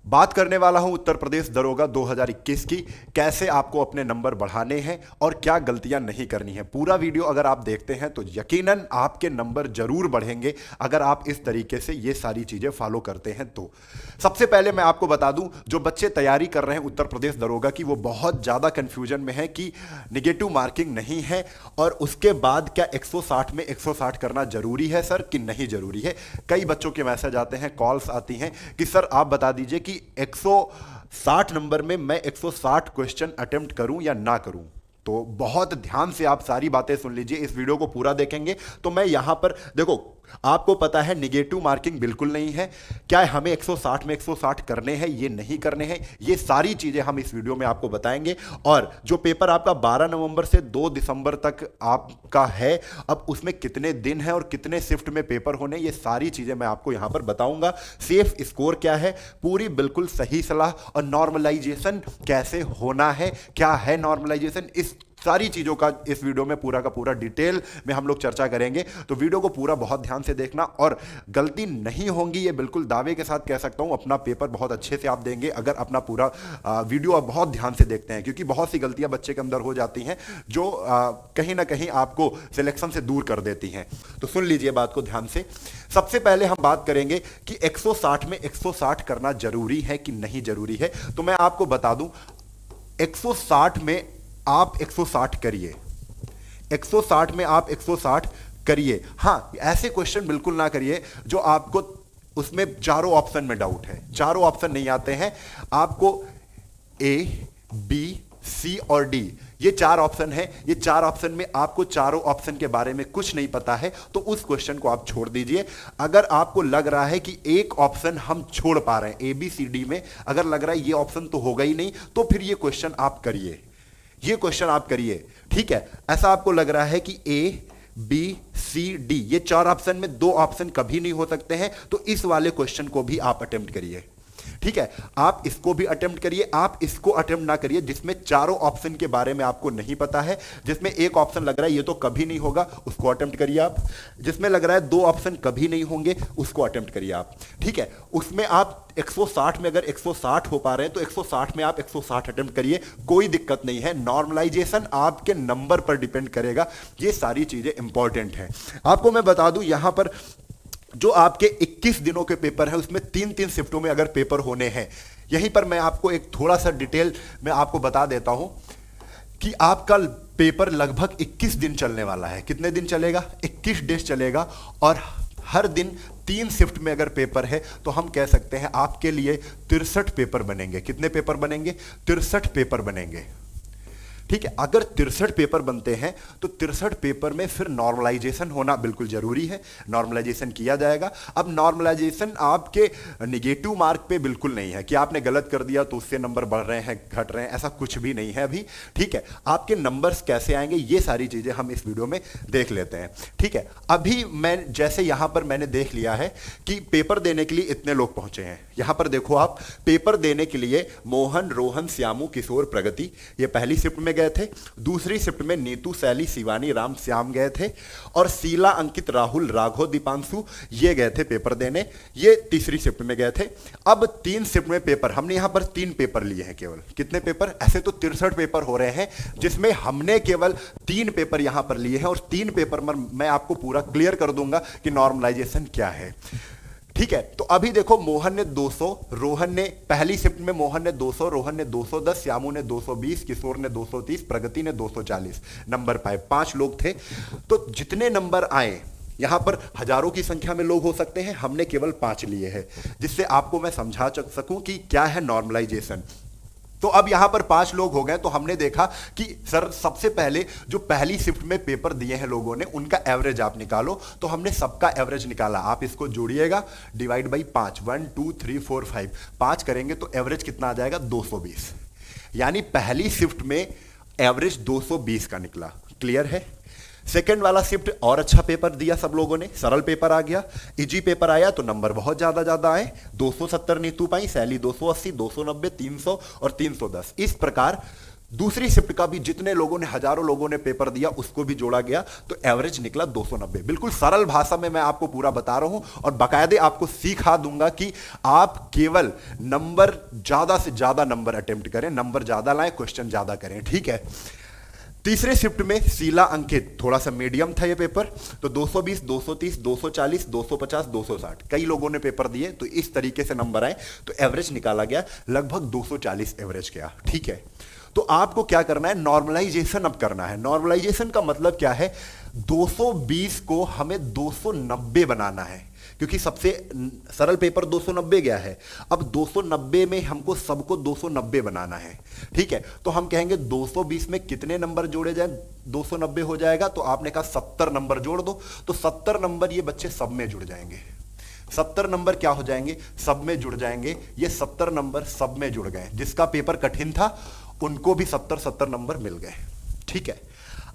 बात करने वाला हूं उत्तर प्रदेश दरोगा 2021 की। कैसे आपको अपने नंबर बढ़ाने हैं और क्या गलतियां नहीं करनी है। पूरा वीडियो अगर आप देखते हैं तो यकीनन आपके नंबर जरूर बढ़ेंगे अगर आप इस तरीके से ये सारी चीजें फॉलो करते हैं तो। सबसे पहले मैं आपको बता दूं, जो बच्चे तैयारी कर रहे हैं उत्तर प्रदेश दरोगा की, वो बहुत ज्यादा कंफ्यूजन में है कि निगेटिव मार्किंग नहीं है और उसके बाद क्या 160 में 160 करना जरूरी है सर कि नहीं जरूरी है। कई बच्चों के मैसेज आते हैं, कॉल्स आती हैं कि सर आप बता दीजिए कि 160 नंबर में मैं 160 क्वेश्चन अटेम्प्ट करूं या ना करूं। तो बहुत ध्यान से आप सारी बातें सुन लीजिए, इस वीडियो को पूरा देखेंगे तो मैं यहां पर देखो, आपको पता है निगेटिव मार्किंग बिल्कुल नहीं है। क्या हमें 160 में 160 करने हैं, ये नहीं करने हैं, ये सारी चीजें हम इस वीडियो में आपको बताएंगे। और जो पेपर आपका 12 नवंबर से 2 दिसंबर तक आपका है, अब उसमें कितने दिन हैं और कितने शिफ्ट में पेपर होने, ये सारी चीजें मैं आपको यहां पर बताऊंगा। सेफ स्कोर क्या है, पूरी बिल्कुल सही सलाह, और नॉर्मलाइजेशन कैसे होना है, क्या है नॉर्मलाइजेशन, इस सारी चीजों का इस वीडियो में पूरा का पूरा डिटेल में हम लोग चर्चा करेंगे। तो वीडियो को पूरा बहुत ध्यान से देखना, और गलती नहीं होंगी ये बिल्कुल दावे के साथ कह सकता हूं। अपना पेपर बहुत अच्छे से आप देंगे अगर अपना पूरा वीडियो आप बहुत ध्यान से देखते हैं, क्योंकि बहुत सी गलतियां बच्चे के अंदर हो जाती हैं जो कहीं ना कहीं आपको सिलेक्शन से दूर कर देती हैं। तो सुन लीजिए बात को ध्यान से। सबसे पहले हम बात करेंगे कि 160 में 160 करना जरूरी है कि नहीं जरूरी है। तो मैं आपको बता दूं, 160 में आप 160 करिए, 160 में आप 160 करिए। हां, ऐसे क्वेश्चन बिल्कुल ना करिए जो आपको उसमें चारों ऑप्शन में डाउट है, चारों ऑप्शन नहीं आते हैं आपको। ए, बी, सी और डी, ये 4 ऑप्शन है। ये 4 ऑप्शन में आपको चारों ऑप्शन के बारे में कुछ नहीं पता है तो उस क्वेश्चन को आप छोड़ दीजिए। अगर आपको लग रहा है कि एक ऑप्शन हम छोड़ पा रहे हैं ए बी सी डी में, अगर लग रहा है ये ऑप्शन तो होगा ही नहीं, तो फिर ये क्वेश्चन आप करिए, ये क्वेश्चन आप करिए। ठीक है, ऐसा आपको लग रहा है कि ए बी सी डी, ये 4 ऑप्शन में 2 ऑप्शन कभी नहीं हो सकते हैं, तो इस वाले क्वेश्चन को भी आप अटेम्प्ट करिए। ठीक है, आप इसको भी अटेम्प्ट करिए। आप इसको अटेम्प्ट ना करिए जिसमें चारों ऑप्शन के बारे में आपको नहीं पता है, जिसमें एक ऑप्शन लग रहा है ये तो कभी नहीं होगा, उसको अटेम्प्ट करिए आप। जिसमें लग रहा है 2 ऑप्शन कभी नहीं होंगे, उसको अटेम्प्ट करिए आप। ठीक है, उसमें आप 160 में अगर 160 हो पा रहे हैं तो 160 में आप 160 अटेम्प्ट करिए, कोई दिक्कत नहीं है। नॉर्मलाइजेशन आपके नंबर पर डिपेंड करेगा, ये सारी चीजें इंपॉर्टेंट हैं। आपको मैं बता दूं, यहां पर जो आपके 21 दिनों के पेपर हैं उसमें 3-3 शिफ्टों में अगर पेपर होने हैं, यहीं पर मैं आपको एक थोड़ा सा डिटेल में आपको बता देता हूं कि आपका पेपर लगभग 21 दिन चलने वाला है। कितने दिन चलेगा? 21 डेज चलेगा, और हर दिन 3 शिफ्ट में अगर पेपर है तो हम कह सकते हैं आपके लिए 63 पेपर बनेंगे। कितने पेपर बनेंगे? 63 पेपर बनेंगे। ठीक है, अगर 63 पेपर बनते हैं तो 63 पेपर में फिर नॉर्मलाइजेशन होना बिल्कुल जरूरी है। नॉर्मलाइजेशन किया जाएगा। अब नॉर्मलाइजेशन आपके निगेटिव मार्क पे बिल्कुल नहीं है कि आपने गलत कर दिया तो उससे नंबर बढ़ रहे हैं घट रहे हैं, ऐसा कुछ भी नहीं है अभी। ठीक है, आपके नंबर्स कैसे आएंगे ये सारी चीजें हम इस वीडियो में देख लेते हैं। ठीक है, अभी मैं जैसे यहां पर मैंने देख लिया है कि पेपर देने के लिए इतने लोग पहुंचे हैं। यहां पर देखो आप, पेपर देने के लिए मोहन, रोहन, श्यामू, किशोर, प्रगति, ये पहली शिफ्ट में गए थे। दूसरी शिफ्ट में नीतू, शैली, शिवानी, राम, श्याम गए थे, और शीला, अंकित, राहुल, राघव, दीपांशु ये गए थे पेपर देने, ये तीसरी शिफ्ट में गए थे। अब 3 शिफ्ट में पेपर, हमने यहां पर 3 पेपर लिए हैं केवल। कितने पेपर? ऐसे तो 63 पेपर हो रहे हैं, जिसमें हमने केवल 3 पेपर यहां पर लिए हैं, और 3 पेपर में मैं आपको पूरा क्लियर कर दूंगा कि नॉर्मलाइजेशन क्या है। ठीक है, तो अभी देखो, मोहन ने 200, रोहन ने पहली शिफ्ट में मोहन ने 200, रोहन ने 210, श्यामू ने 220, किशोर ने 230, प्रगति ने 240 नंबर पाए। 5 लोग थे। तो जितने नंबर आए, यहां पर हजारों की संख्या में लोग हो सकते हैं, हमने केवल 5 लिए हैं, जिससे आपको मैं समझा सकूं कि क्या है नॉर्मलाइजेशन। तो अब यहां पर 5 लोग हो गए, तो हमने देखा कि सर सबसे पहले जो पहली शिफ्ट में पेपर दिए हैं लोगों ने, उनका एवरेज आप निकालो। तो हमने सबका एवरेज निकाला। आप इसको जोड़िएगा, डिवाइड बाई 5, 1 2 3 4 5, 5 करेंगे तो एवरेज कितना आ जाएगा? 220। यानी पहली शिफ्ट में एवरेज 220 का निकला। क्लियर है? सेकंड वाला शिफ्ट और अच्छा पेपर दिया सब लोगों ने, सरल पेपर आ गया, इजी पेपर आया, तो नंबर बहुत ज्यादा आए। 270 नीतू पाई, शैली 280, 290, 300 और 310। इस प्रकार दूसरी शिफ्ट का भी जितने लोगों ने, हजारों लोगों ने पेपर दिया, उसको भी जोड़ा गया, तो एवरेज निकला 290। बिल्कुल सरल भाषा में मैं आपको पूरा बता रहा हूं और बाकायदे आपको सिखा दूंगा कि आप केवल नंबर, ज्यादा से ज्यादा नंबर अटेम्प्ट करें, नंबर ज्यादा लाएं, क्वेश्चन ज्यादा करें, ठीक है। तीसरे शिफ्ट में शीला अंकित, थोड़ा सा मीडियम था ये पेपर, तो 220, 230, 240, 250, 260 कई लोगों ने पेपर दिए, तो इस तरीके से नंबर आए, तो एवरेज निकाला गया, लगभग 240 एवरेज गया, ठीक है। तो आपको क्या करना है, नॉर्मलाइजेशन अब करना है। नॉर्मलाइजेशन का मतलब क्या है, 220 को हमें 290 बनाना है, क्योंकि सबसे सरल पेपर 290 गया है। अब 290 में हमको सबको 290 बनाना है, ठीक है। तो हम कहेंगे 220 में कितने नंबर जोड़े जाएं, 290 हो जाएगा, तो आपने कहा 70 नंबर जोड़ दो, तो 70 नंबर ये बच्चे सब में जुड़ जाएंगे। 70 नंबर क्या हो जाएंगे, सब में जुड़ जाएंगे। ये 70 नंबर सब में जुड़ गए, जिसका पेपर कठिन था उनको भी 70 नंबर मिल गए, ठीक है।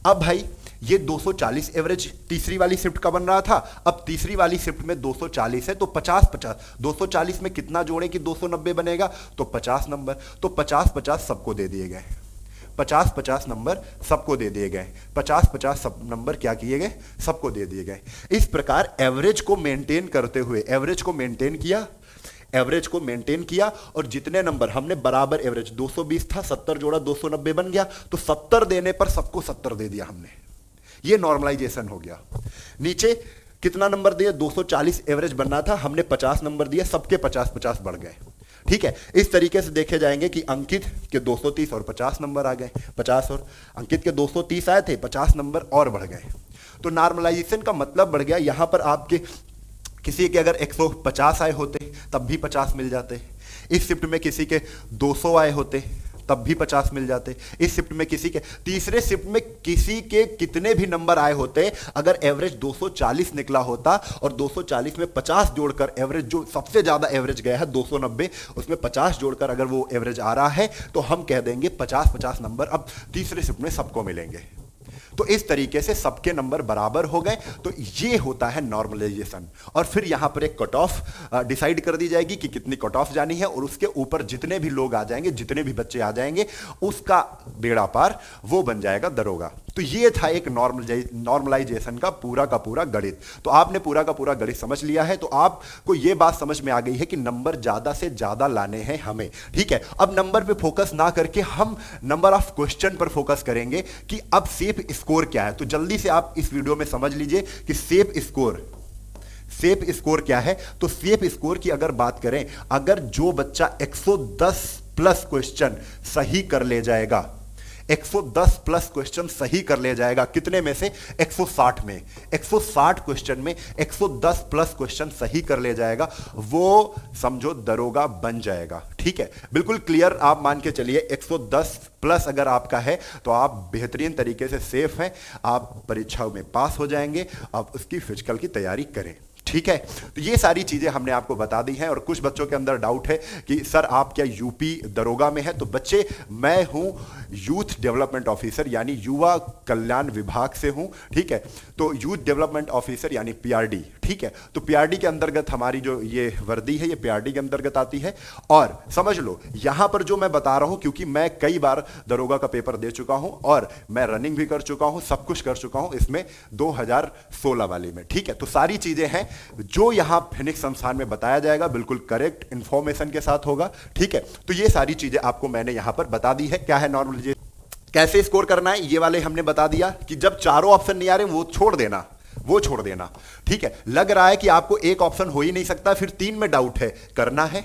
अब भाई ये 240 एवरेज तीसरी वाली शिफ्ट का बन रहा था, अब तीसरी वाली शिफ्ट में 240 है, तो 50-50, 240 में कितना जोड़े कि 290 बनेगा, तो 50 नंबर, तो 50-50 सबको दे दिए गए, 50-50 नंबर सबको दे दिए गए, 50-50 सब नंबर क्या किए गए, सबको दे दिए गए। इस प्रकार एवरेज को मेंटेन करते हुए, एवरेज को मेंटेन किया, एवरेज को मेंटेन किया, और जितने नंबर हमने बराबर एवरेज 220 था, 70 जोड़ा 290 बन गया, तो 70 देने पर सबको 70 दे दिया हमने, ये नॉर्मलाइजेशन हो गया। नीचे कितना नंबर दिया, 240 एवरेज बनना था, हमने 50 नंबर दिया, सबके 50-50 बढ़ गए, ठीक है। इस तरीके से देखे जाएंगे कि अंकित के 230 और 50 नंबर आ गए, 50 और अंकित के 230 आए थे, 50 नंबर और बढ़ गए। तो नॉर्मलाइजेशन का मतलब बढ़ गया। यहां पर आपके किसी के अगर 150 आए होते तब भी 50 मिल जाते, इस शिफ्ट में किसी के 200 आए होते तब भी 50 मिल जाते, इस शिफ्ट में किसी के, तीसरे शिफ्ट में किसी के कितने भी नंबर आए होते, अगर एवरेज 240 निकला होता और 240 में 50 जोड़कर एवरेज, जो सबसे ज्यादा एवरेज गया है 290, उसमें 50 जोड़कर अगर वो एवरेज आ रहा है, तो हम कह देंगे 50-50 नंबर अब तीसरे शिफ्ट में सबको मिलेंगे। तो इस तरीके से सबके नंबर बराबर हो गए, तो ये होता है नॉर्मलाइजेशन। और फिर यहां पर एक कट ऑफ डिसाइड कर दी जाएगी कि कितनी कट ऑफ जानी है, और उसके ऊपर जितने भी लोग आ जाएंगे, जितने भी बच्चे आ जाएंगे, उसका बेड़ा पार वो बन जाएगा दरोगा। तो ये था एक नॉर्मलाइजेशन का पूरा गणित। तो आपने पूरा का पूरा गणित समझ लिया है, तो आपको ये बात समझ में आ गई है कि नंबर ज्यादा से ज्यादा लाने हैं हमें, ठीक है। अब नंबर पे फोकस ना करके हम नंबर ऑफ क्वेश्चन पर फोकस करेंगे कि अब सेफ स्कोर क्या है। तो जल्दी से आप इस वीडियो में समझ लीजिए कि सेफ स्कोर क्या है। तो सेफ स्कोर की अगर बात करें, अगर जो बच्चा 110 प्लस क्वेश्चन सही कर ले जाएगा, 110 प्लस क्वेश्चन सही कर ले जाएगा, कितने में से, 160 में, 160 क्वेश्चन में 110 प्लस क्वेश्चन सही कर ले जाएगा, वो समझो दरोगा बन जाएगा, ठीक है। बिल्कुल क्लियर आप मान के चलिए, 110 प्लस अगर आपका है तो आप बेहतरीन तरीके से सेफ हैं, आप परीक्षाओं में पास हो जाएंगे, आप उसकी फिजिकल की तैयारी करें, ठीक है। तो ये सारी चीजें हमने आपको बता दी हैं। और कुछ बच्चों के अंदर डाउट है कि सर आप क्या यूपी दरोगा में है, तो बच्चे मैं हूं यूथ डेवलपमेंट ऑफिसर, यानी युवा कल्याण विभाग से हूं, ठीक है। तो यूथ डेवलपमेंट ऑफिसर यानी पीआरडी, ठीक है। तो पीआरडी के अंतर्गत हमारी जो ये वर्दी है, ये पीआरडी के अंतर्गत आती है। और समझ लो यहां पर जो मैं बता रहा हूं, क्योंकि मैं कई बार दरोगा का पेपर दे चुका हूं और मैं रनिंग भी कर चुका हूं, सब कुछ कर चुका हूं इसमें 2016 वाली में, ठीक है। तो सारी चीजें हैं जो यहां फिनिक्स संस्थान में बताया जाएगा, बिल्कुल करेक्ट इंफॉर्मेशन के साथ होगा, ठीक है। तो ये सारी चीजें आपको मैंने यहां पर बता दी है। क्या है नॉर्मलाइजेशन, कैसे स्कोर करना है, ये वाले हमने बता दिया कि जब चारों ऑप्शन नहीं आ रहे वो छोड़ देना, ठीक है। लग रहा है कि आपको एक ऑप्शन हो ही नहीं सकता, फिर 3 में डाउट है, करना है।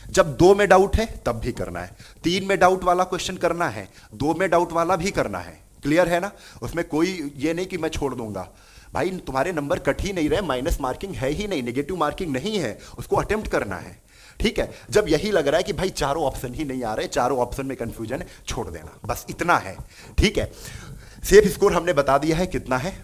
जब 2 में डाउट है तब भी करना है, 3 में डाउट वाला क्वेश्चन करना है, 2 में डाउट वाला भी करना है। क्लियर है ना, उसमें कोई ये नहीं कि मैं छोड़ दूंगा। भाई तुम्हारे नंबर कट ही नहीं रहे, माइनस मार्किंग है ही नहीं, नेगेटिव मार्किंग नहीं है, उसको अटेम्प्ट करना है, ठीक है। जब यही लग रहा है कि भाई चारों ऑप्शन ही नहीं आ रहे, चारों ऑप्शन में कंफ्यूजन है, छोड़ देना, बस इतना है, ठीक है। सेफ स्कोर हमने बता दिया है कितना है,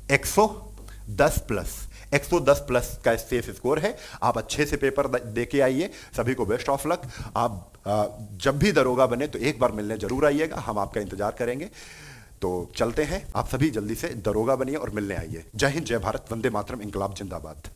110 प्लस, 110 प्लस का सेफ स्कोर है। आप अच्छे से पेपर दे के आइए, सभी को बेस्ट ऑफ लक। आप जब भी दरोगा बने तो एक बार मिलने जरूर आइएगा, हम आपका इंतजार करेंगे। तो चलते हैं, आप सभी जल्दी से दरोगा बनिए और मिलने आइए। जय हिंद, जय भारत, वंदे मातरम, इंकलाब जिंदाबाद।